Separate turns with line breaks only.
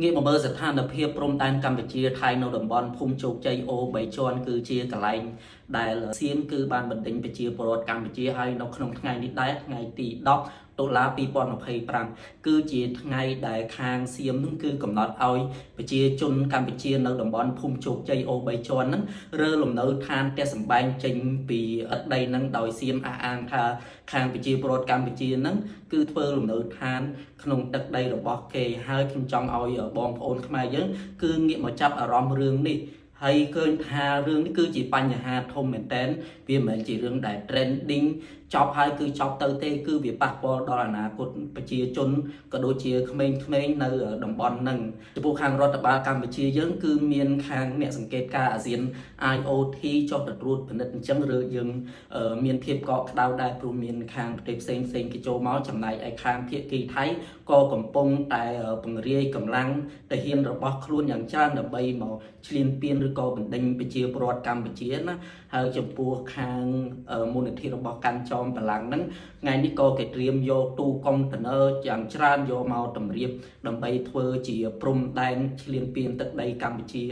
ងាកមកមើលស្ថានភាពព្រំដែនកម្ពុជាថៃនៅតំបន់ភូមិជោគជ័យអូ3ជាន់គឺជាកន្លែងដែលសៀមគឺបានបណ្ដេញប្រជាពលរដ្ឋកម្ពុជាហើយនៅក្នុងថ្ងៃនេះដែរថ្ងៃទី10តុលា2025គឺជាថ្ងៃដែលខាងសៀមនឹងគឺកំណត់ឲ្យប្រជាជនកម្ពុជានៅតំបន់ភូមិជោគជ័យអូ3ជាន់ហ្នឹងរើលំនៅឋានផ្ទះសម្បែងចេញពីឥតដីហ្នឹងដោយសៀមអះអាងថាខាងប្រជាពលរដ្ឋកម្ពុជាហ្នឹងគឺធ្វើលំនៅឋានក្នុងទឹកដីរបស់គេហើយខ្ញុំចង់ឲ្យបងប្អូនខ្មែរយើងគឺងាកមកចាប់អារម្មណ៍រឿងនេះហើយឃើញថារឿងនេះគឺជាបញ្ហាធំមែនតើវាមិនមែនជារឿងដែល trending ចប់ហើយគឺចប់ទៅទេគឺវាប៉ះពាល់ដល់អនាគតប្រជាជនក៏ដូចជាក្មេងៗនៅតំបន់ហ្នឹងចំពោះខាងរដ្ឋបាលកម្ពុជាយើងគឺមានខាងអ្នកសង្កេតការអាស៊ាន IOT ចុះទៅត្រួតពិនិត្យអញ្ចឹងឬយើងមានភាពកក់ក្ដៅដែរព្រោះមានខាងប្រទេសផ្សេងគេចូលមកចំណែកឯខាងភាគីថៃក៏កំពុងតែពង្រាយកម្លាំងទាហានរបស់ខ្លួនយ៉ាងច្រើនដើម្បីមកឈ្លានពានឬក៏បណ្ដេញប្រជាពលរដ្ឋកម្ពុជាណាហើយចំពោះខាងមូលនិធិរបស់កាន់ចោមបលាំងហ្នឹងថ្ងៃនេះក៏គេត្រៀមយកទូកុងតឺន័រយ៉ាងច្រើនយកមកតម្រៀបដើម្បីធ្វើជាព្រំដែនឈ្លានពានទឹកដីកម្ពុជា